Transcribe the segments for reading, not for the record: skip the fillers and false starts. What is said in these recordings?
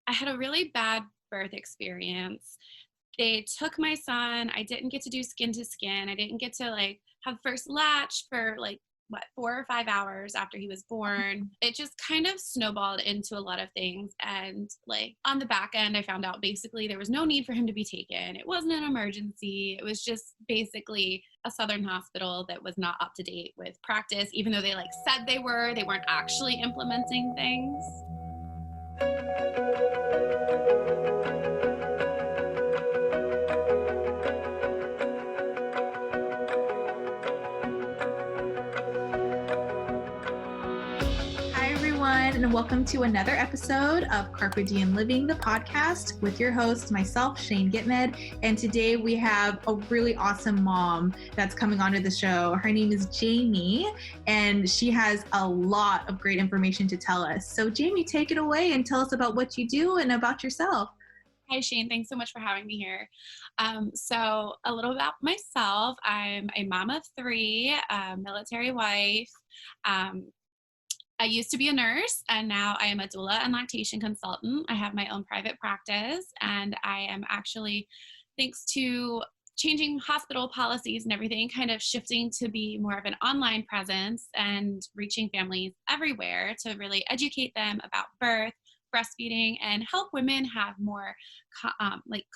I had a really bad birth experience. They took my son. I didn't get to do skin to skin. I didn't get to have first latch for 4 or 5 hours after he was born. It just kind of snowballed into a lot of things. And on the back end, I found out basically there was no need for him to be taken. It wasn't an emergency. It was just basically a Southern hospital that was not up to date with practice, even though they said they weren't actually implementing things. And welcome to another episode of Carpe Diem Living, the podcast with your host, myself, Shane Gitmed. And today we have a really awesome mom that's coming onto the show. Her name is Jaimie, and she has a lot of great information to tell us. So Jaimie, take it away and tell us about what you do and about yourself. Hi, Shane. Thanks so much for having me here. So a little about myself. I'm a mom of 3, a military wife. I used to be a nurse, and now I am a doula and lactation consultant. I have my own private practice, and I am actually, thanks to changing hospital policies and everything, kind of shifting to be more of an online presence and reaching families everywhere to really educate them about birth, breastfeeding, and help women have more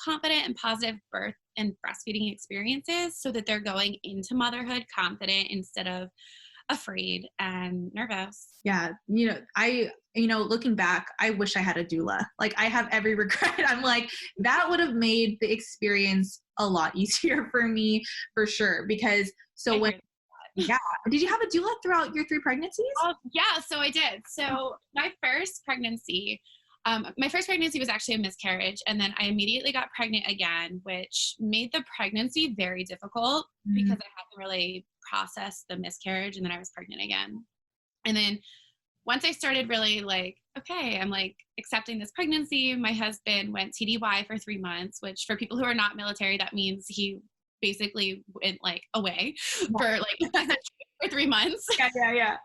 confident and positive birth and breastfeeding experiences so that they're going into motherhood confident instead of afraid and nervous. Yeah. Looking back, I wish I had a doula. I have every regret. I'm that would have made the experience a lot easier for me, for sure. Because did you have a doula throughout your 3 pregnancies? Yeah, so I did. So my first pregnancy was actually a miscarriage, and then I immediately got pregnant again, which made the pregnancy very difficult because I hadn't really processed the miscarriage, and then I was pregnant again. And then once I started really okay, I'm accepting this pregnancy, my husband went TDY for 3 months, which for people who are not military, that means he basically went away for for 3 months. Yeah.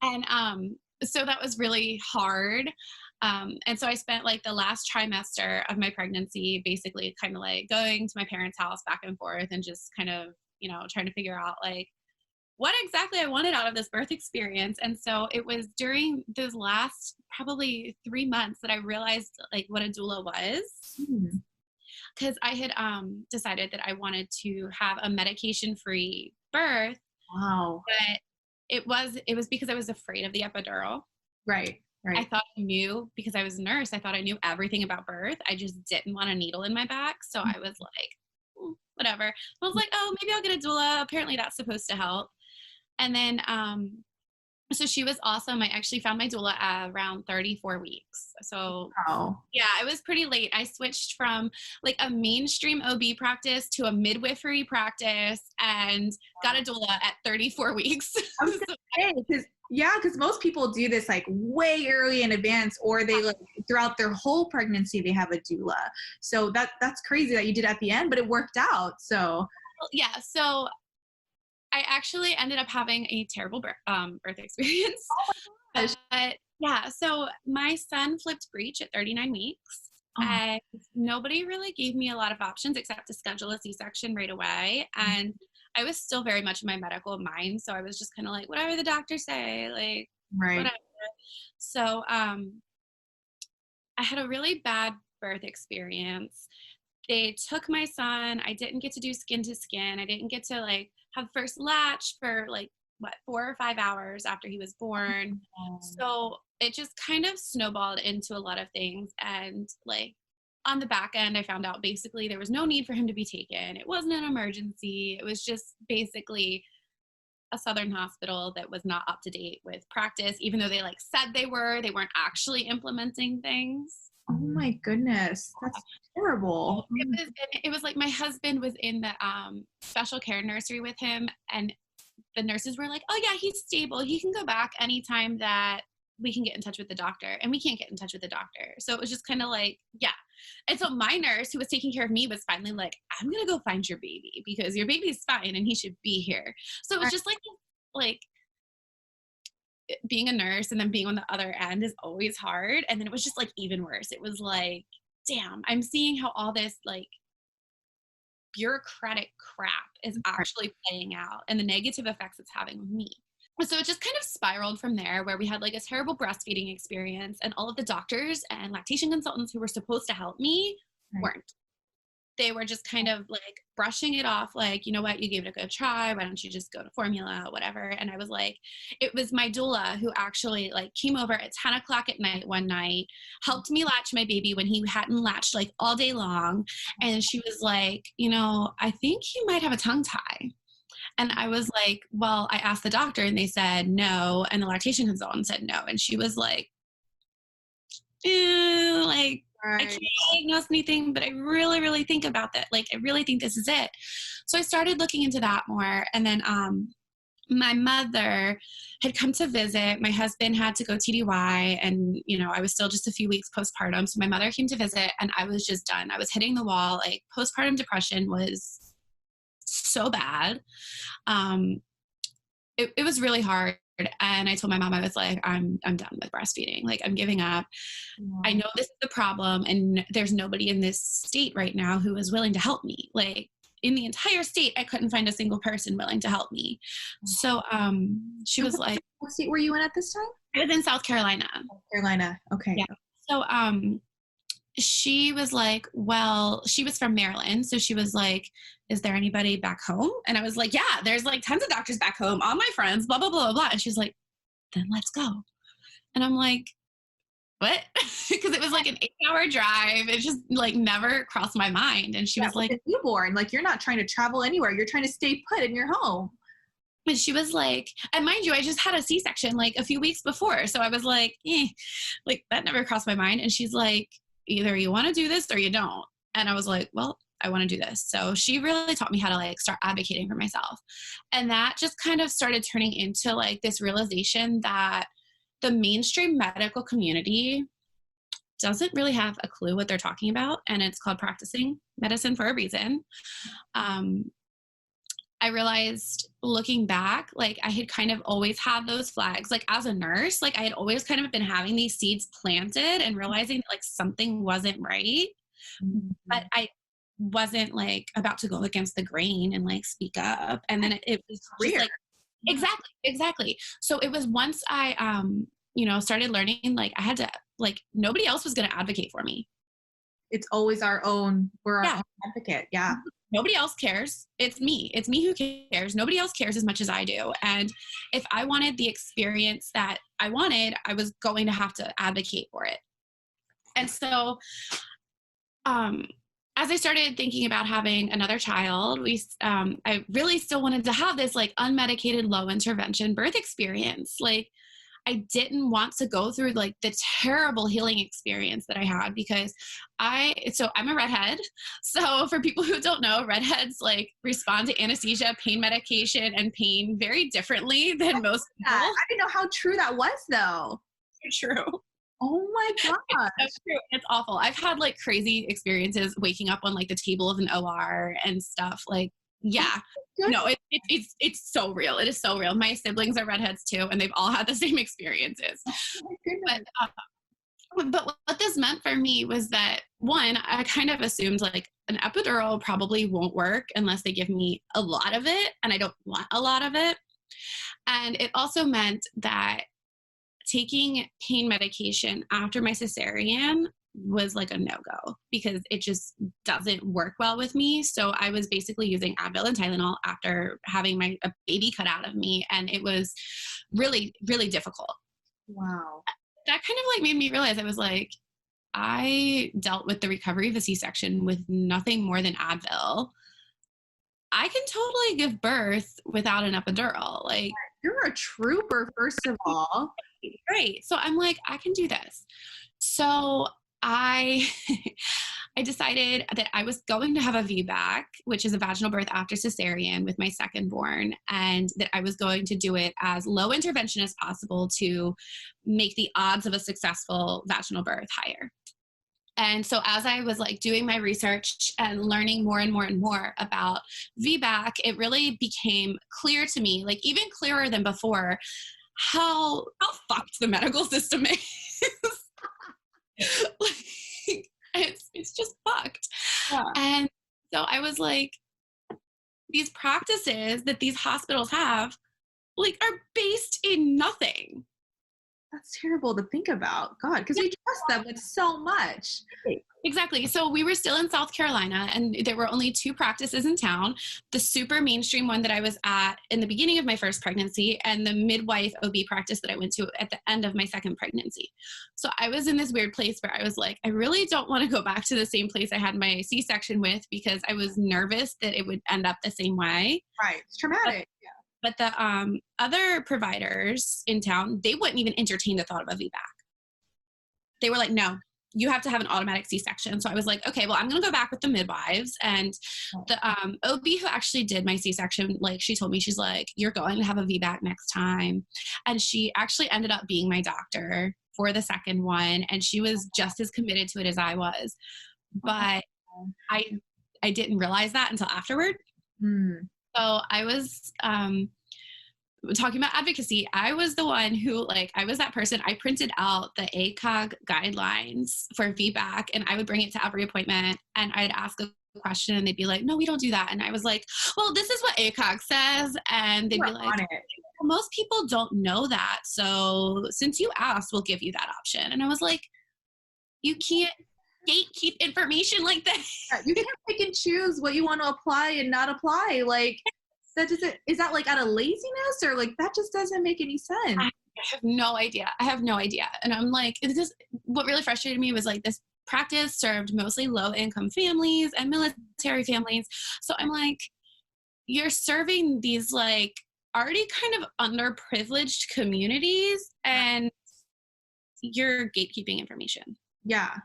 And so that was really hard. And so I spent the last trimester of my pregnancy basically kind of going to my parents' house back and forth and just kind of, trying to figure out what exactly I wanted out of this birth experience. And so it was during those last probably 3 months that I realized what a doula was. Because I had decided that I wanted to have a medication-free birth. Wow. But it was because I was afraid of the epidural. Right. I thought I knew, because I was a nurse, I thought I knew everything about birth. I just didn't want a needle in my back. So I was whatever. I was oh, maybe I'll get a doula. Apparently that's supposed to help. And then, so she was awesome. I actually found my doula at around 34 weeks. So yeah, I was pretty late. I switched from a mainstream OB practice to a midwifery practice and got a doula at 34 weeks. I was gonna say, because most people do this way early in advance, or they throughout their whole pregnancy they have a doula. So that's crazy that you did at the end, but it worked out. So yeah, so I actually ended up having a terrible birth experience. Oh my gosh. But yeah, so my son flipped breech at 39 weeks. And nobody really gave me a lot of options except to schedule a C-section right away. And I was still very much in my medical mind. So I was just kind of whatever the doctors say, right. Whatever. So I had a really bad birth experience. They took my son. I didn't get to do skin to skin. I didn't get to have first latch for 4 or 5 hours after he was born. So it just kind of snowballed into a lot of things. And on the back end, I found out basically there was no need for him to be taken. It wasn't an emergency. It was just basically a Southern hospital that was not up to date with practice, even though they said they weren't actually implementing things. Oh my goodness. That's terrible. It was my husband was in the special care nursery with him, and the nurses were oh yeah, he's stable. He can go back anytime that we can get in touch with the doctor, and we can't get in touch with the doctor. So it was just kind of yeah. And so my nurse who was taking care of me was finally I'm going to go find your baby because your baby's fine and he should be here. So it was just being a nurse and then being on the other end is always hard. And then it was just like even worse. It was like, damn, I'm seeing how all this like bureaucratic crap is actually playing out and the negative effects it's having on me. So it just kind of spiraled from there, where we had like a terrible breastfeeding experience, and all of the doctors and lactation consultants who were supposed to help me weren't. They were just kind of like brushing it off, like, you know what, you gave it a good try, why don't you just go to formula, whatever. And I was like, it was my doula who actually like came over at 10 o'clock at night one night, helped me latch my baby when he hadn't latched like all day long. And she was like, you know, I think he might have a tongue tie. And I was like, well, I asked the doctor and they said no. And the lactation consultant said no. And she was like, like, I can't diagnose anything, but I really, really think about that. Like, I really think this is it. So I started looking into that more. And then my mother had come to visit. My husband had to go TDY, and, you know, I was still just a few weeks postpartum. So my mother came to visit, and I was just done. I was hitting the wall. Like, postpartum depression was so bad. It was really hard. And I told my mom, I was like, I'm done with breastfeeding. Like, I'm giving up. Yeah. I know this is the problem, and there's nobody in this state right now who is willing to help me. Like, in the entire state, I couldn't find a single person willing to help me. So she was like, what state were you in at this time? I was in South Carolina. South Carolina. Okay. Yeah. So she was like, well, she was from Maryland. So she was like, is there anybody back home? And I was like, yeah, there's like tons of doctors back home, all my friends, blah, blah, blah, blah. And she's like, then let's go. And I'm like, what? Because it was like an 8-hour drive. It just like never crossed my mind. And she was like, a newborn, like you're not trying to travel anywhere. You're trying to stay put in your home. And she was like, and mind you, I just had a C-section like a few weeks before. So I was like, like that never crossed my mind. And she's like, either you want to do this or you don't. And I was like, well, I want to do this. So she really taught me how to like start advocating for myself. And that just kind of started turning into like this realization that the mainstream medical community doesn't really have a clue what they're talking about. And it's called practicing medicine for a reason. I realized looking back, like I had kind of always had those flags, like as a nurse, like I had always kind of been having these seeds planted and realizing that like something wasn't right, but I wasn't like about to go against the grain and like speak up. And then it was just like, exactly. So it was once I, you know, started learning, like I had to, like nobody else was going to advocate for me. It's always we're our own advocate. Yeah. Nobody else cares. It's me. It's me who cares. Nobody else cares as much as I do. And if I wanted the experience that I wanted, I was going to have to advocate for it. And so, as I started thinking about having another child, I really still wanted to have this like unmedicated, low intervention birth experience. Like, I didn't want to go through like the terrible healing experience that I had because I'm a redhead. So for people who don't know, redheads like respond to anesthesia, pain medication, and pain very differently than most people. I didn't know how true that was though. True. Oh my gosh. That's true. It's awful. I've had like crazy experiences waking up on like the table of an OR and stuff. Like, yeah. No, it's so real. It is so real. My siblings are redheads too, and they've all had the same experiences. But what this meant for me was that, one, I kind of assumed like an epidural probably won't work unless they give me a lot of it, and I don't want a lot of it. And it also meant that taking pain medication after my cesarean was like a no-go because it just doesn't work well with me. So I was basically using Advil and Tylenol after having a baby cut out of me. And it was really, really difficult. Wow. That kind of like made me realize I was like, I dealt with the recovery of a C-section with nothing more than Advil. I can totally give birth without an epidural. Like, you're a trooper, first of all. Great. So I'm like, I can do this. So I decided that I was going to have a VBAC, which is a vaginal birth after cesarean with my second born, and that I was going to do it as low intervention as possible to make the odds of a successful vaginal birth higher. And so as I was like doing my research and learning more and more and more about VBAC, it really became clear to me, like even clearer than before, how fucked the medical system is. Like, it's just fucked. Yeah. And so I was like, these practices that these hospitals have, like, are based in nothing. That's terrible to think about. God, because we trust them with so much. Exactly. So we were still in South Carolina, and there were only 2 practices in town, the super mainstream one that I was at in the beginning of my first pregnancy, and the midwife OB practice that I went to at the end of my second pregnancy. So I was in this weird place where I was like, I really don't want to go back to the same place I had my C-section with, because I was nervous that it would end up the same way. Right. It's traumatic. But the other providers in town, they wouldn't even entertain the thought of a VBAC. They were like, no, you have to have an automatic C-section. So I was like, okay, well, I'm going to go back with the midwives. And the OB who actually did my C-section, like, she told me, she's like, you're going to have a VBAC next time. And she actually ended up being my doctor for the second one. And she was just as committed to it as I was. But I didn't realize that until afterward. So I was talking about advocacy. I was the one who, like, I was that person. I printed out the ACOG guidelines for feedback, and I would bring it to every appointment, and I'd ask a question, and they'd be like, no, we don't do that. And I was like, well, this is what ACOG says. And they'd be like, well, most people don't know that. So since you asked, we'll give you that option. And I was like, you can't gatekeep information like that. You can't pick and choose what you want to apply and not apply. Like, that doesn't, is that like out of laziness, or like, that just doesn't make any sense? I have no idea. And I'm like, what really frustrated me was, like, this practice served mostly low income families and military families. So I'm like, you're serving these, like, already kind of underprivileged communities, and you're gatekeeping information. Yeah.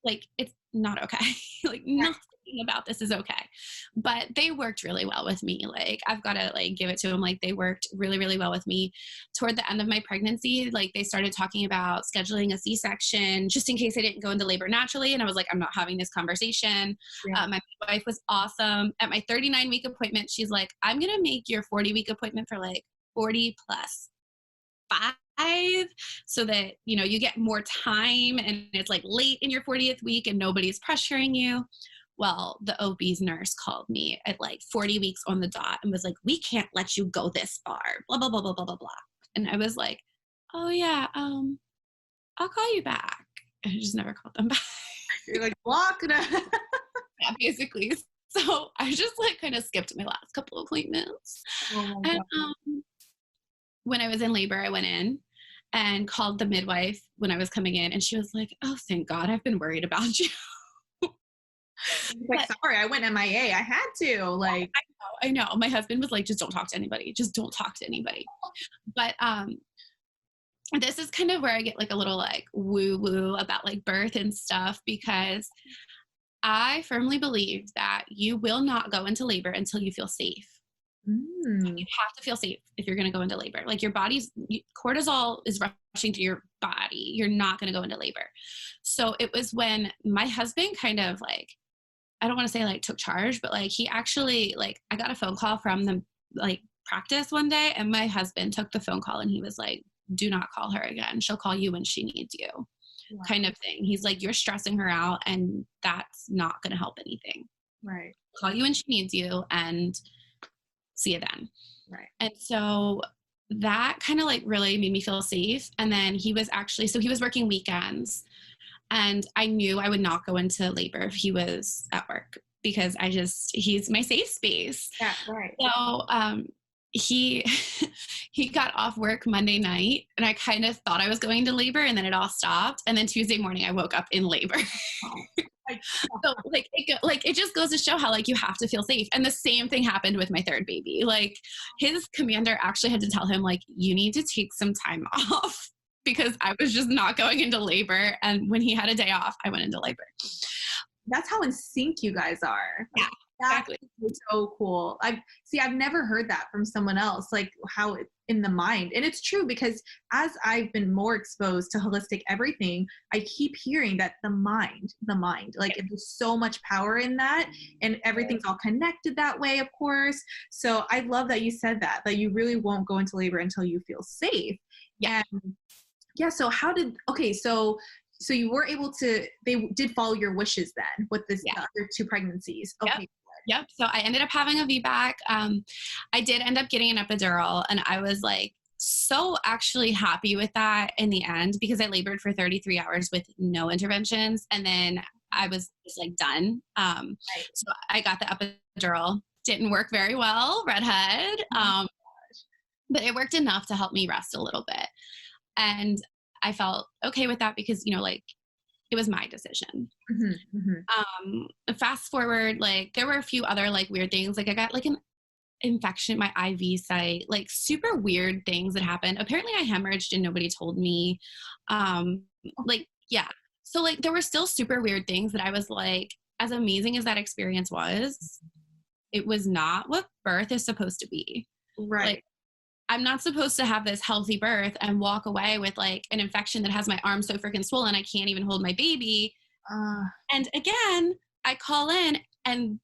Like, it's not okay. Like, nothing about this is okay. But they worked really well with me. Like, I've got to, like, give it to them. Like, they worked really, really well with me. Toward the end of my pregnancy, like, they started talking about scheduling a C-section just in case I didn't go into labor naturally. And I was like, I'm not having this conversation. Yeah. My wife was awesome. At my 39-week appointment, she's like, I'm going to make your 40-week appointment for, like, 40 plus 5, so that, you know, you get more time, and it's, like, late in your 40th week and nobody's pressuring you. Well, the OB's nurse called me at, like, 40 weeks on the dot and was like, we can't let you go this far, blah, blah, blah, blah, blah, blah, blah. And I was like, oh yeah, I'll call you back. And I just never called them back. You're like, block it. Yeah, basically. So I just, like, kind of skipped my last couple of appointments. Oh, and when I was in labor, I went in and called the midwife when I was coming in, and she was like, oh, thank God, I've been worried about you. Like, sorry, I went MIA. I had to. Like, I know. My husband was like, just don't talk to anybody. Just don't talk to anybody. But this is kind of where I get, like, a little, like, woo-woo about, like, birth and stuff, because I firmly believe that you will not go into labor until you feel safe. You have to feel safe if you're going to go into labor. Like, your body's cortisol is rushing through your body. You're not going to go into labor. So it was when my husband kind of, like, I don't want to say, like, took charge, but, like, he actually, like, I got a phone call from the, like, practice one day, and my husband took the phone call, and he was like, do not call her again. She'll call you when she needs you. Wow. Kind of thing. He's like, you're stressing her out, and that's not going to help anything. Right. Call you when she needs you, and see you then. Right. And so that kind of, like, really made me feel safe. And then he was working weekends, and I knew I would not go into labor if he was at work, because he's my safe space. Yeah, right. So he got off work Monday night, and I kind of thought I was going to labor, and then it all stopped. And then Tuesday morning I woke up in labor. So, like, it just goes to show how, like, you have to feel safe. And the same thing happened with my third baby. Like, his commander actually had to tell him, like, you need to take some time off, because I was just not going into labor. And when he had a day off, I went into labor. That's how in sync you guys are. Yeah, exactly. That's so cool. I've never heard that from someone else, like, how it's in the mind. And it's true, because as I've been more exposed to holistic everything, I keep hearing that the mind, like, there's so much power in that, and everything's all connected that way, of course. So I love that you said that you really won't go into labor until you feel safe. Yeah. And yeah, so so you were able to, they did follow your wishes then with this, Yeah. the other 2 pregnancies. Yep. Okay. Yep. So I ended up having a VBAC. I did end up getting an epidural, and I was like so actually happy with that in the end, because I labored for 33 hours with no interventions. And then I was just like done. Right. So I got the epidural. Didn't work very well, redhead. But it worked enough to help me rest a little bit. And I felt okay with that because, you know, like it was my decision. Mm-hmm, mm-hmm. Fast forward, like there were a few other like weird things. Like I got like an infection at my IV site, like super weird things that happened. Apparently I hemorrhaged and nobody told me. Like, yeah. So like there were still super weird things that I was like, as amazing as that experience was, it was not what birth is supposed to be. Right. Like, I'm not supposed to have this healthy birth and walk away with like an infection that has my arm so freaking swollen I can't even hold my baby. And again, I call in and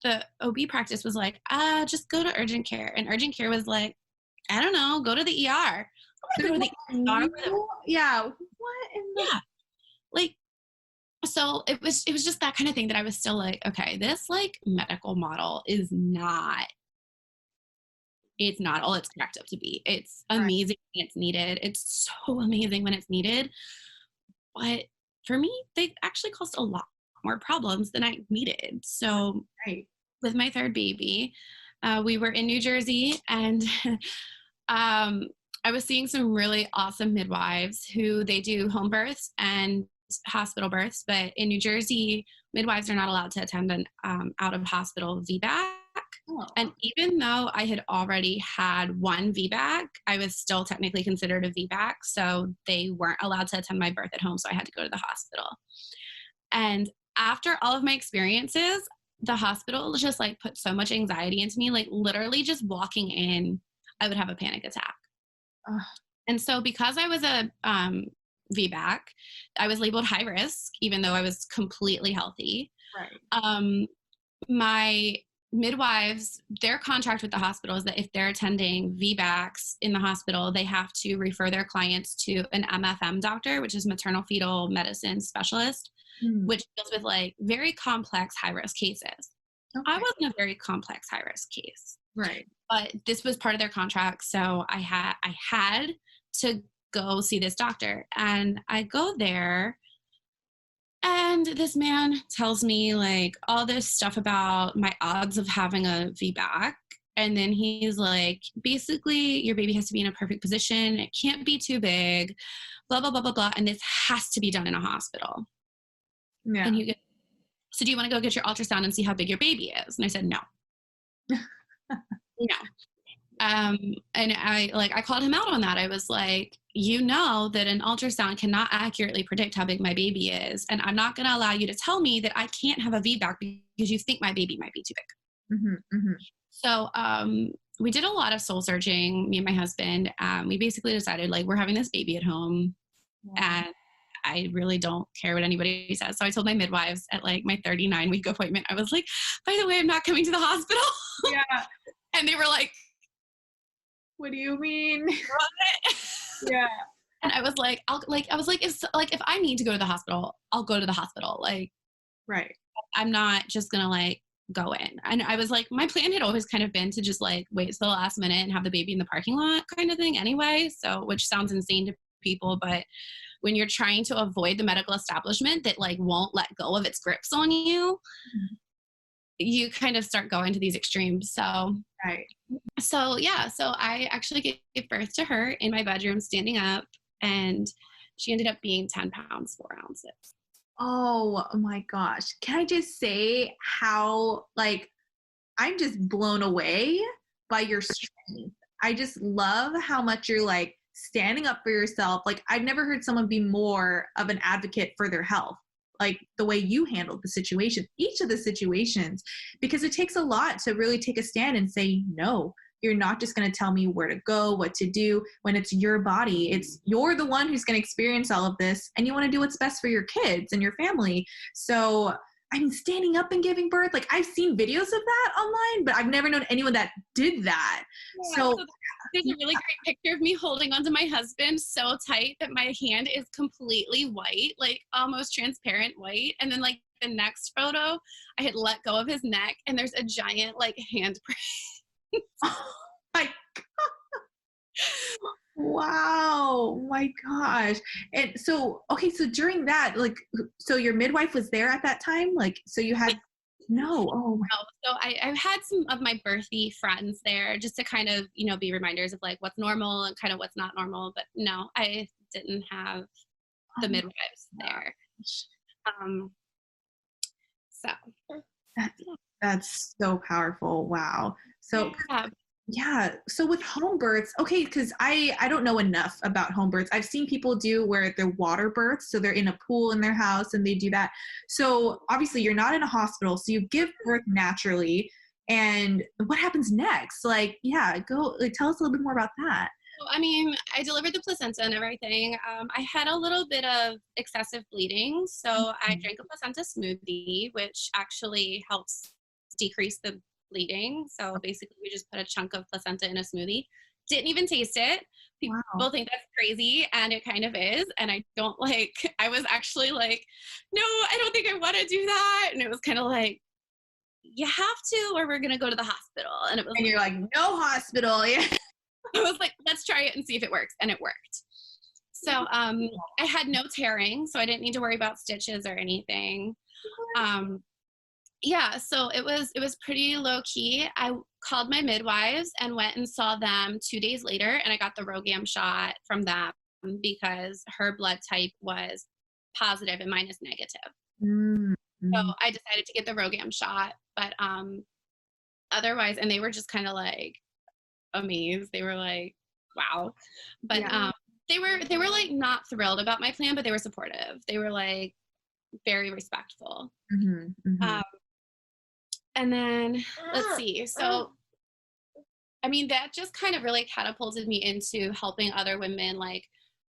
the OB practice was like, just go to urgent care. And urgent care was like, I don't know, go to the ER. I'm gonna go to the ER. Yeah. What in the? Yeah. Like, so it was just that kind of thing that I was still like, okay, this like medical model is not, it's not all it's cracked up to be. It's amazing when it's needed. It's so amazing when it's needed. But for me, they actually caused a lot more problems than I needed. So with my 3rd baby, we were in New Jersey, and I was seeing some really awesome midwives who they do home births and hospital births. But in New Jersey, midwives are not allowed to attend an out of hospital VBAC. Oh. And even though I had already had 1 VBAC, I was still technically considered a VBAC. So they weren't allowed to attend my birth at home. So I had to go to the hospital. And after all of my experiences, the hospital just like put so much anxiety into me, like literally just walking in, I would have a panic attack. And so because I was a VBAC, I was labeled high risk, even though I was completely healthy. Right. My midwives, their contract with the hospital is that if they're attending VBACs in the hospital, they have to refer their clients to an MFM doctor, which is maternal fetal medicine specialist, which deals with like very complex high-risk cases. Okay. I wasn't a very complex high-risk case. Right. But this was part of their contract. So I had to go see this doctor, and I go there, and this man tells me like all this stuff about my odds of having a VBAC. And then he's like, basically your baby has to be in a perfect position. It can't be too big, blah, blah, blah, blah, blah. And this has to be done in a hospital. Yeah. And so do you want to go get your ultrasound and see how big your baby is? And I said, no. No. And I called him out on that. I was like, you know that an ultrasound cannot accurately predict how big my baby is. And I'm not going to allow you to tell me that I can't have a VBAC because you think my baby might be too big. Mm-hmm, mm-hmm. So we did a lot of soul searching, me and my husband. We basically decided like, we're having this baby at home. Yeah. And I really don't care what anybody says. So I told my midwives at like my 39-week appointment, I was like, by the way, I'm not coming to the hospital. Yeah. And they were like, what do you mean? What? Yeah. And I was like, if I need to go to the hospital, I'll go to the hospital. Like, right. I'm not just going to like go in. And I was like, my plan had always kind of been to just like wait till the last minute and have the baby in the parking lot kind of thing anyway. So, which sounds insane to people, but when you're trying to avoid the medical establishment that like won't let go of its grips on you, you kind of start going to these extremes. So, right. So yeah, so I actually gave birth to her in my bedroom standing up, and she ended up being 10 pounds, 4 ounces. Oh my gosh. Can I just say how, like, I'm just blown away by your strength. I just love how much you're like standing up for yourself. Like, I've never heard someone be more of an advocate for their health, like the way you handled the situation, each of the situations, because it takes a lot to really take a stand and say, no, you're not just going to tell me where to go, what to do when it's your body. You're the one who's going to experience all of this, and you want to do what's best for your kids and your family. So I'm standing up and giving birth. Like I've seen videos of that online, but I've never known anyone that did that. Yeah, So there's a really great picture of me holding onto my husband so tight that my hand is completely white, like almost transparent white. And then like the next photo, I had let go of his neck and there's a giant like handprint. oh my wow, my gosh. And so, okay, so during that, like, so your midwife was there at that time? Like, so you had, no, oh my. No, so I've had some of my birthy friends there just to kind of, you know, be reminders of like what's normal and kind of what's not normal. But no, I didn't have the midwives there. Um, so That's so powerful. Wow. So yeah. yeah. So with home births, okay, because I don't know enough about home births. I've seen people do where they're water births, so they're in a pool in their house and they do that. So obviously you're not in a hospital, so you give birth naturally. And what happens next? Like, yeah, go like tell us a little bit more about that. I mean, I delivered the placenta and everything. I had a little bit of excessive bleeding, so I drank a placenta smoothie, which actually helps decrease the bleeding. So basically, we just put a chunk of placenta in a smoothie. Didn't even taste it. People Wow. think that's crazy, and it kind of is. And I don't like, I was actually like, no, I don't think I want to do that. And it was kind of like, you have to, or we're going to go to the hospital. And it was And you're like, no hospital. Yeah. I was like, let's try it and see if it works. And it worked. So I had no tearing, so I didn't need to worry about stitches or anything. Yeah, so it was pretty low key. I called my midwives and went and saw them 2 days later, and I got the RhoGAM shot from them because her blood type was positive and mine is negative. Mm-hmm. So I decided to get the RhoGAM shot, but otherwise, and they were just kind of like amazed. They were like, wow. But Yeah. they were like not thrilled about my plan, but they were supportive. They were like very respectful. Mm-hmm. Mm-hmm. And then let's see. So I mean, that just kind of really catapulted me into helping other women like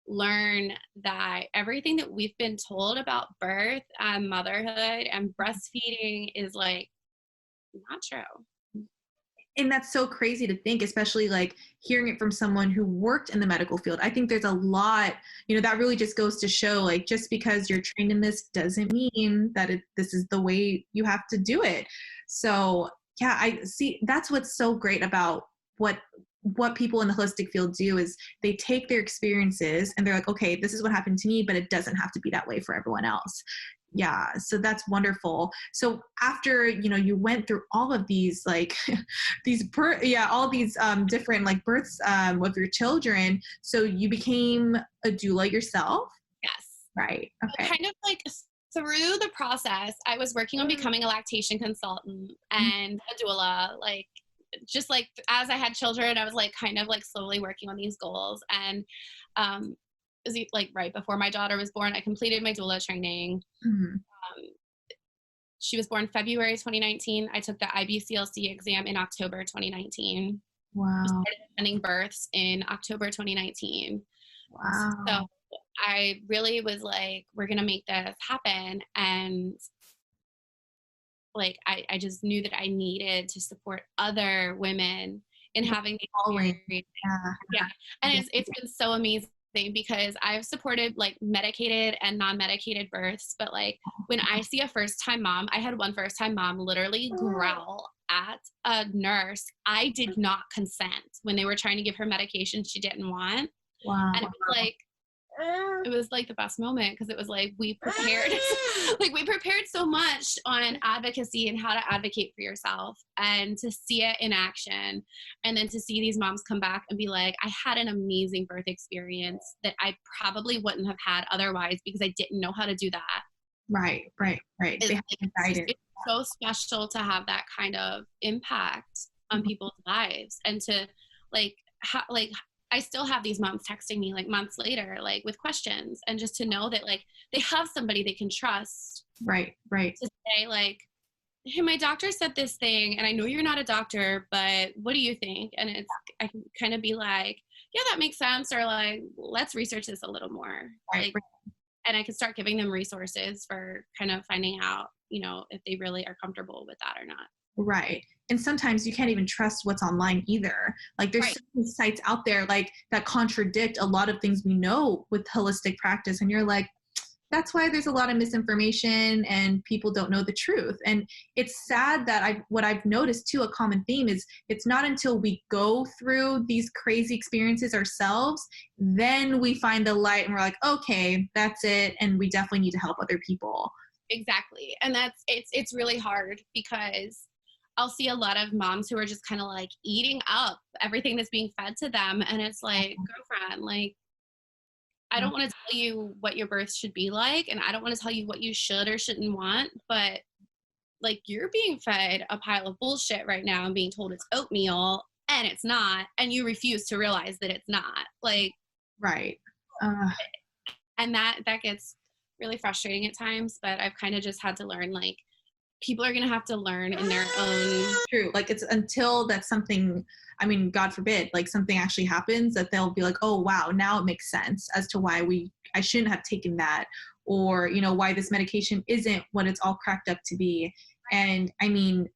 learn that everything that we've been told about birth and motherhood and breastfeeding is like not true. And that's so crazy to think, especially like hearing it from someone who worked in the medical field. I think there's a lot, that really just goes to show like just because you're trained in this doesn't mean that this is the way you have to do it. So yeah, I see that's what's so great about what people in the holistic field do is they take their experiences and they're like, okay, this is what happened to me, but it doesn't have to be that way for everyone else. Yeah, so that's wonderful. So after you went through all of these like all these different like births with your children, so you became a doula yourself. Yes. Right. Okay. Kind of like through the process, I was working on becoming a lactation consultant and a doula. Like just like as I had children, I was like kind of like slowly working on these goals. And it was like right before my daughter was born, I completed my doula training. Mm-hmm. She was born February 2019. I took the IBCLC exam in October 2019. Wow. I started attending births in October 2019. Wow. So I really was like, we're going to make this happen. And like, I just knew that I needed to support other women in having the experience. Yeah. And it's been so amazing because I've supported like medicated and non-medicated births, but like when I see a first-time mom, I had one first-time mom literally growl at a nurse. I did not consent when they were trying to give her medication she didn't want. Wow. And it was like the best moment because it was like we prepared so much on advocacy and how to advocate for yourself, and to see it in action, and then to see these moms come back and be like, I had an amazing birth experience that I probably wouldn't have had otherwise because I didn't know how to do that. Right. It's so special to have that kind of impact on people's lives, and to I still have these moms texting me like months later, like with questions, and just to know that like they have somebody they can trust. Right. To say like, hey, my doctor said this thing, and I know you're not a doctor, but what do you think? And I can kind of be like, yeah, that makes sense, or like, let's research this a little more. Right. And I can start giving them resources for kind of finding out if they really are comfortable with that or not. Right. And sometimes you can't even trust what's online either. Like there's Right. so many sites out there like that contradict a lot of things we know with holistic practice. And you're like, that's why there's a lot of misinformation and people don't know the truth. And it's sad that what I've noticed too, a common theme is it's not until we go through these crazy experiences ourselves, then we find the light and we're like, okay, that's it. And we definitely need to help other people. Exactly. And it's really hard because I'll see a lot of moms who are just kind of like eating up everything that's being fed to them. And it's like, girlfriend, like, I don't want to tell you what your birth should be like, and I don't want to tell you what you should or shouldn't want, but like you're being fed a pile of bullshit right now and being told it's oatmeal and it's not, and you refuse to realize that it's not. Like, right. And that gets really frustrating at times, but I've kind of just had to learn, like, people are going to have to learn in their own. True. Like it's until that something, I mean, God forbid, like something actually happens that they'll be like, oh, wow, now it makes sense as to why I shouldn't have taken that, or, why this medication isn't what it's all cracked up to be. And I mean,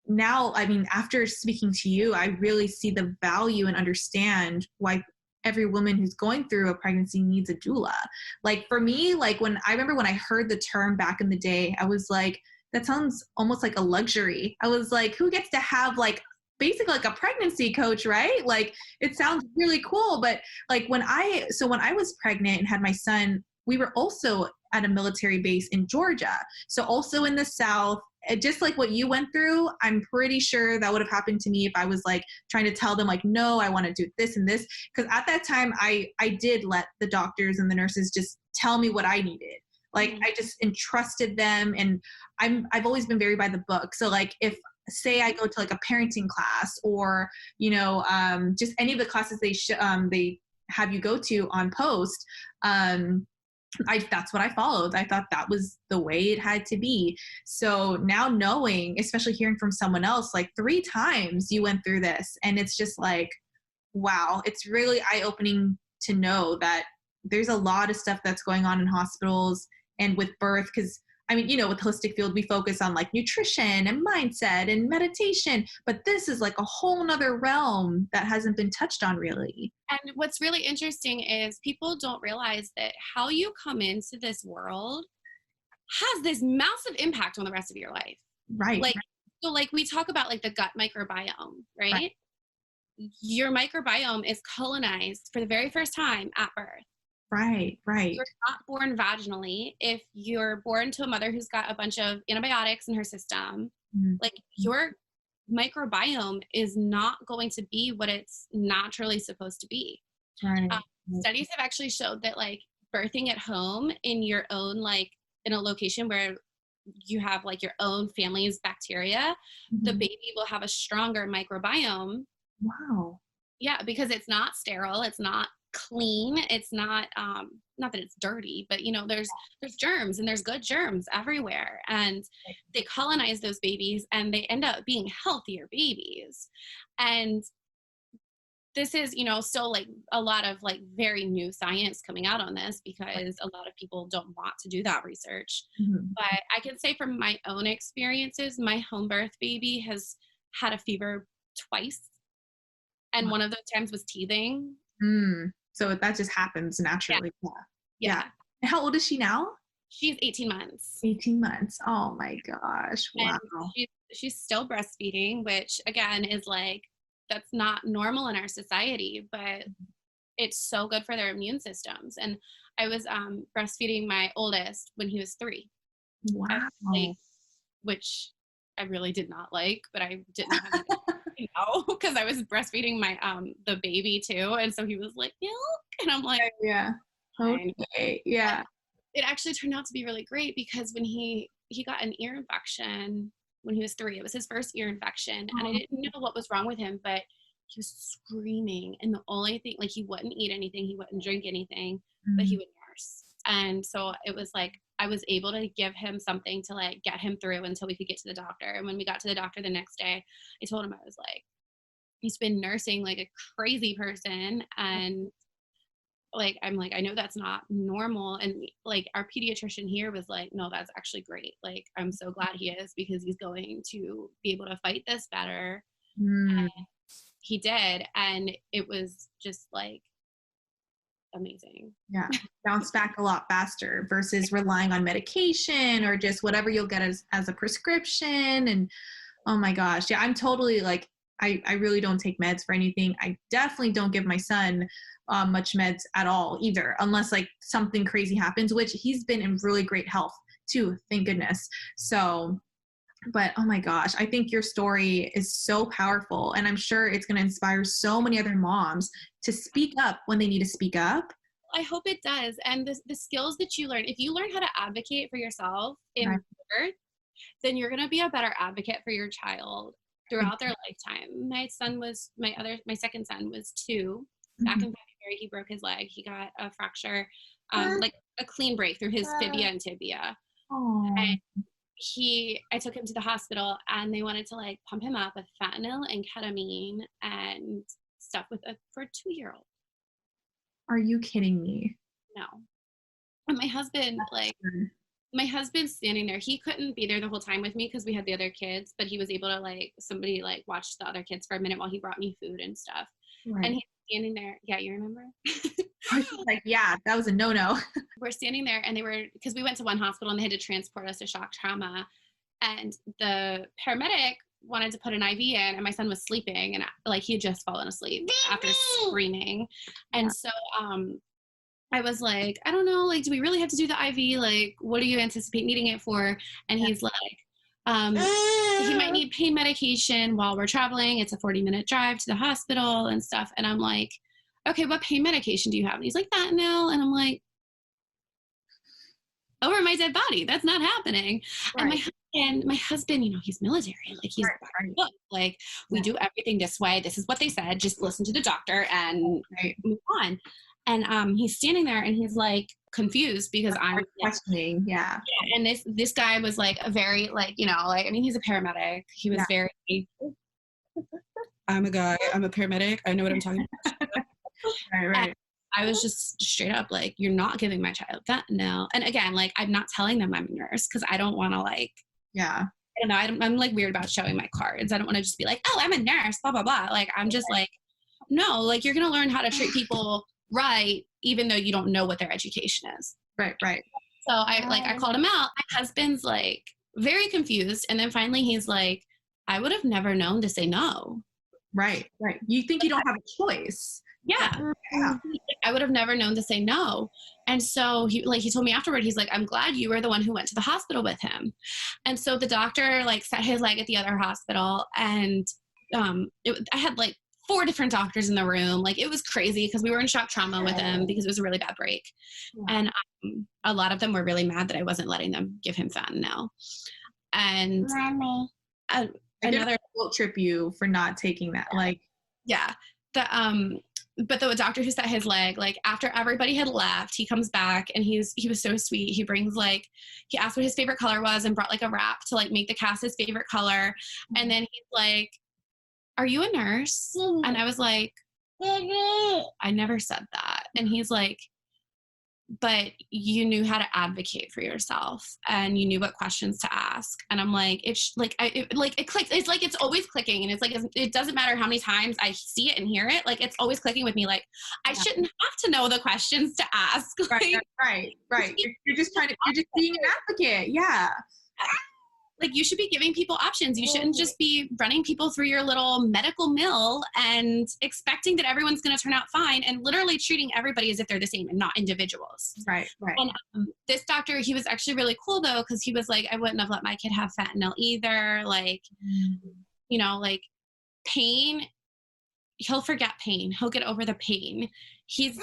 now, after speaking to you, I really see the value and understand why every woman who's going through a pregnancy needs a doula. Like for me, like when I heard the term back in the day, I was like, that sounds almost like a luxury. I was like, who gets to have like basically like a pregnancy coach, right? Like it sounds really cool. But like when I was pregnant and had my son, we were also at a military base in Georgia. So also in the South, just like what you went through, I'm pretty sure that would have happened to me if I was like trying to tell them like, no, I want to do this and this. Because at that time, I did let the doctors and the nurses just tell me what I needed. Like I just entrusted them, and I've always been very by the book. So like if say I go to like a parenting class or just any of the classes they have you go to on Post, that's what I followed. I thought that was the way it had to be. So now knowing, especially hearing from someone else, like 3 times you went through this, and it's just like, wow, it's really eye-opening to know that there's a lot of stuff that's going on in hospitals and with birth. Because I mean, with holistic field, we focus on like nutrition and mindset and meditation, but this is like a whole nother realm that hasn't been touched on really. And what's really interesting is people don't realize that how you come into this world has this massive impact on the rest of your life. Right. Like, so like we talk about like the gut microbiome, right? Your microbiome is colonized for the very first time at birth. Right. You're not born vaginally. If you're born to a mother who's got a bunch of antibiotics in her system, like your microbiome is not going to be what it's naturally supposed to be. Right. Studies have actually showed that like birthing at home in your own, like in a location where you have like your own family's bacteria, the baby will have a stronger microbiome. Wow. Yeah, because it's not sterile, it's not clean, it's not not that it's dirty, but there's germs, and there's good germs everywhere, and they colonize those babies and they end up being healthier babies. And this is still like a lot of like very new science coming out on this, because a lot of people don't want to do that research. But I can say from my own experiences, my home birth baby has had a fever twice, and one of those times was teething. So that just happens naturally. Yeah. And how old is she now? She's 18 months. 18 months. Oh my gosh. Wow. And she's still breastfeeding, which again is like, that's not normal in our society, but it's so good for their immune systems. And I was breastfeeding my oldest when he was 3. Wow. Which I really did not like, but I didn't have because I was breastfeeding my the baby too, and so he was like, milk, and I'm like, yeah, okay, yeah. But it actually turned out to be really great, because when he got an ear infection when he was 3, it was his first ear infection, and I didn't know what was wrong with him, but he was screaming, and the only thing, like, he wouldn't eat anything, he wouldn't drink anything, but he would nurse. And so it was like I was able to give him something to like get him through until we could get to the doctor. And when we got to the doctor the next day, I told him, I was like, he's been nursing like a crazy person, and like, I'm like, I know that's not normal. And like our pediatrician here was like, no, that's actually great. Like, I'm so glad he is, because he's going to be able to fight this better. Mm. And he did. And it was just like amazing. Yeah. Bounce back a lot faster versus relying on medication or just whatever you'll get as a prescription. And oh my gosh. Yeah. I'm totally like, I really don't take meds for anything. I definitely don't give my son much meds at all either, unless like something crazy happens, which he's been in really great health too, thank goodness. So, but oh my gosh, I think your story is so powerful, and I'm sure it's going to inspire so many other moms to speak up when they need to speak up. I hope it does. And the skills that you learn, if you learn how to advocate for yourself in Right. birth, then you're going to be a better advocate for your child throughout their lifetime. My second son was 2. Back in February, he broke his leg. He got a fracture, like a clean break through his fibia and tibia. And I took him to the hospital, and they wanted to like pump him up with fentanyl and ketamine and stuff for a 2-year-old. Are you kidding me? No. And my husband's standing there. He couldn't be there the whole time with me because we had the other kids, but he was able to like, somebody like watched the other kids for a minute while he brought me food and stuff. Right. And he's standing there. Yeah, you remember? I was like, yeah, that was a no-no. We're standing there, and because we went to one hospital and they had to transport us to shock trauma, and the paramedic wanted to put an IV in, and my son was sleeping, and like he had just fallen asleep after screaming. And so I was like, I don't know, like, do we really have to do the IV? Like, what do you anticipate needing it for? And he's like, he might need pain medication while we're traveling. It's a 40-minute drive to the hospital and stuff. And I'm like, okay, what pain medication do you have? And he's like, fentanyl. And I'm like, over my dead body. That's not happening. Right. And my husband, you know, he's military. Like, he's like, we do everything this way. This is what they said. Just listen to the doctor and move on. And he's standing there, and he's like confused because I'm questioning. Yeah. And this guy was like a very like, you know, like, I mean, he's a paramedic. He was very, I'm a guy, I'm a paramedic. I know what I'm talking about. Right. And I was just straight up like, you're not giving my child fentanyl. And again, like, I'm not telling them I'm a nurse because I don't want to like, I don't know. I'm like weird about showing my cards. I don't want to just be like, oh, I'm a nurse, blah, blah, blah. Like, I'm just like, no, like, you're going to learn how to treat people right, even though you don't know what their education is. Right. So I called him out. My husband's like very confused. And then finally he's like, I would have never known to say no. Right. You think you don't have a choice. Yeah. I would have never known to say no. And so he told me afterward, he's like, I'm glad you were the one who went to the hospital with him. And so the doctor like set his leg at the other hospital, and I had like 4 different doctors in the room. Like, it was crazy because we were in shock trauma with him because it was a really bad break. And a lot of them were really mad that I wasn't letting them give him fentanyl. And another guilt trip you for not taking that. Like, but the doctor who set his leg, like, after everybody had left, he comes back, and he was so sweet. He brings like, he asked what his favorite color was and brought like a wrap to like make the cast his favorite color. And then he's like, are you a nurse? And I was like, I never said that. And he's like, but you knew how to advocate for yourself, and you knew what questions to ask. And I'm like, it clicks. It's like, it's always clicking. And it's like, it doesn't matter how many times I see it and hear it. Like, it's always clicking with me. Like, I shouldn't have to know the questions to ask. Like, right. You're just being an advocate. Yeah. Like, you should be giving people options. You shouldn't just be running people through your little medical mill and expecting that everyone's going to turn out fine, and literally treating everybody as if they're the same and not individuals. Right. And this doctor, he was actually really cool though, because he was like, I wouldn't have let my kid have fentanyl either. Like, you know, like, pain, he'll forget pain. He'll get over the pain. He's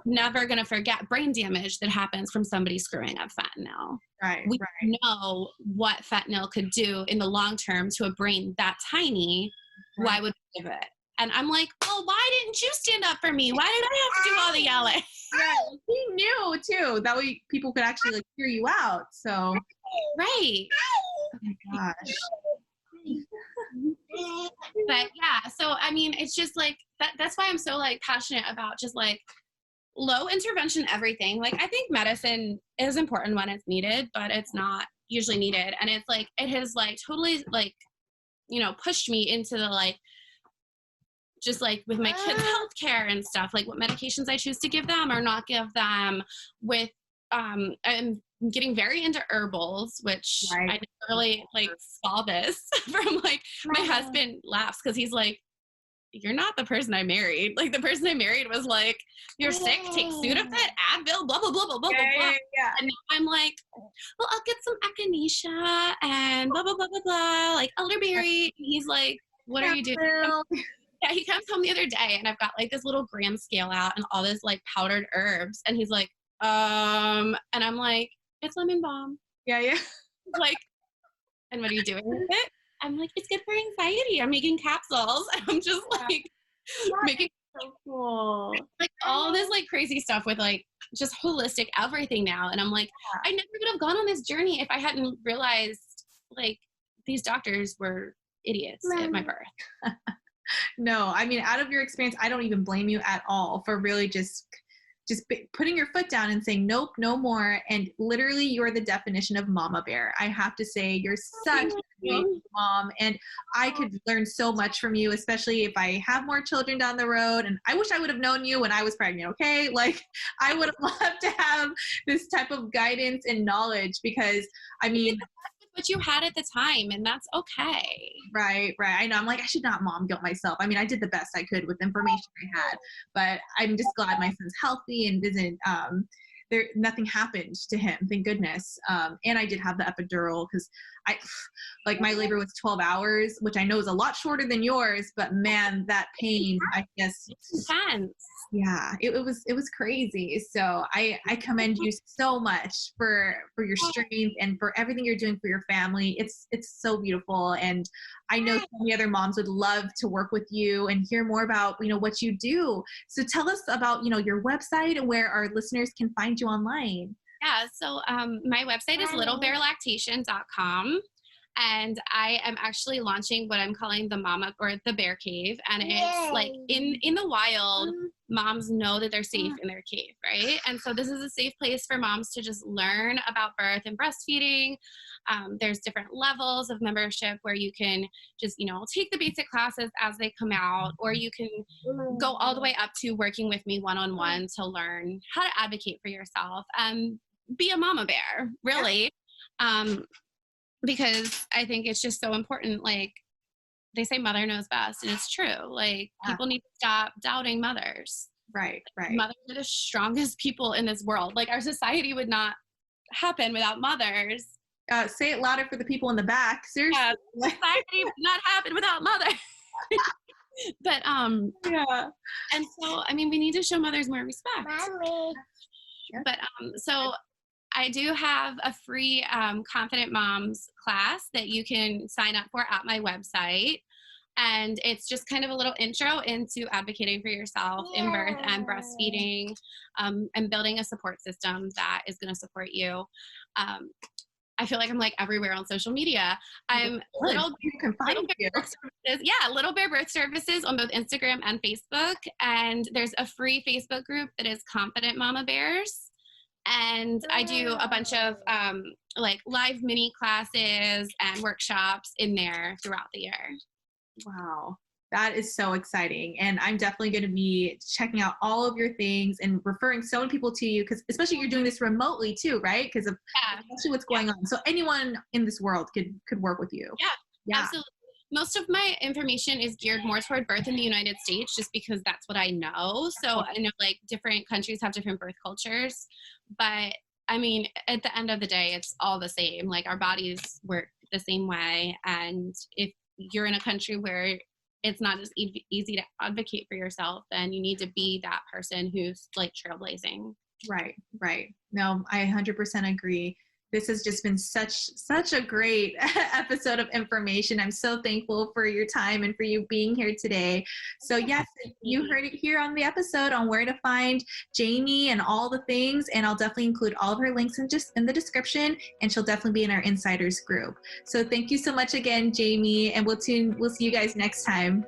never going to forget brain damage that happens from somebody screwing up fentanyl. We know what fentanyl could do in the long term to a brain that tiny. Why would we give it? And I'm like, well, why didn't you stand up for me? Why did I have to do all the yelling? He knew too. That way people could actually like hear you out. So right. Oh my gosh. But yeah, so I mean, it's just like that's why I'm so like passionate about just like low intervention everything. Like, I think medicine is important when it's needed, but it's not usually needed. And it's like, it has like totally like, you know, pushed me into the like, just like with my kids' healthcare and stuff, like what medications I choose to give them or not give them. With I'm getting very into herbals, which I never really like saw this from like my husband laughs because he's like, you're not the person I married. Like the person I married was like, you're sick, take Sudafed, Advil, blah, blah, blah, blah, blah, blah, blah. And now I'm like, well, I'll get some echinacea and blah, blah, blah, blah, blah, like elderberry. And he's like, what are you doing? Yeah, he comes home the other day and I've got like this little gram scale out and all this like powdered herbs. And he's like, and I'm like, it's lemon balm. Yeah. Like, and what are you doing with it? I'm like, it's good for anxiety. I'm making capsules. I'm just like making so cool. Like all this like crazy stuff with like just holistic everything now. And I'm like, I never would have gone on this journey if I hadn't realized like these doctors were idiots at my birth. No, I mean, out of your experience, I don't even blame you at all for really just putting your foot down and saying, nope, no more. And literally you're the definition of mama bear. I have to say you're such a great mom and I could learn so much from you, especially if I have more children down the road. And I wish I would have known you when I was pregnant. Okay. Like I would have loved to have this type of guidance and knowledge because I mean, what you had at the time, and that's okay. Right. I know. I'm like, I should not mom guilt myself. I mean, I did the best I could with the information I had, but I'm just glad my son's healthy and doesn't, nothing happened to him, thank goodness. And I did have the epidural because my labor was 12 hours, which I know is a lot shorter than yours, but man, that pain, I guess. It's intense. Yeah, it was crazy. So I commend you so much for your strength and for everything you're doing for your family. It's so beautiful. And I know so many other moms would love to work with you and hear more about, what you do. So tell us about, your website and where our listeners can find you online. Yeah. So my website is littlebearlactation.com. And I am actually launching what I'm calling the mama or the bear cave. And it's like in the wild, moms know that they're safe in their cave, right? And so this is a safe place for moms to just learn about birth and breastfeeding. There's different levels of membership where you can just, take the basic classes as they come out, or you can go all the way up to working with me one-on-one to learn how to advocate for yourself and be a mama bear, really. Because I think it's just so important. Like they say mother knows best, and it's true. Like people need to stop doubting mothers. Right. Mothers are the strongest people in this world. Like our society would not happen without mothers. Say it louder for the people in the back. Seriously. Yeah, society would not happen without mothers. But yeah. And so I mean we need to show mothers more respect. Mommy. But so I do have a free Confident Moms class that you can sign up for at my website. And it's just kind of a little intro into advocating for yourself in birth and breastfeeding, and building a support system that is going to support you. I feel like I'm like everywhere on social media. I'm Little Bear Birth Services on both Instagram and Facebook. And there's a free Facebook group that is Confident Mama Bears. And I do a bunch of like live mini classes and workshops in there throughout the year. Wow. That is so exciting. And I'm definitely going to be checking out all of your things and referring so many people to you, because especially you're doing this remotely too, right? Because of especially what's going on. So anyone in this world could work with you. Yeah, absolutely. Most of my information is geared more toward birth in the United States, just because that's what I know. So I know like different countries have different birth cultures, but I mean, at the end of the day, it's all the same. Like our bodies work the same way. And if you're in a country where it's not just easy to advocate for yourself, then you need to be that person who's like trailblazing. Right. No, I 100% agree. This has just been such a great episode of information. I'm so thankful for your time and for you being here today. So yes, you heard it here on the episode on where to find Jaimie and all the things. And I'll definitely include all of her links in the description, and she'll definitely be in our insiders group. So thank you so much again, Jaimie, and we'll see you guys next time.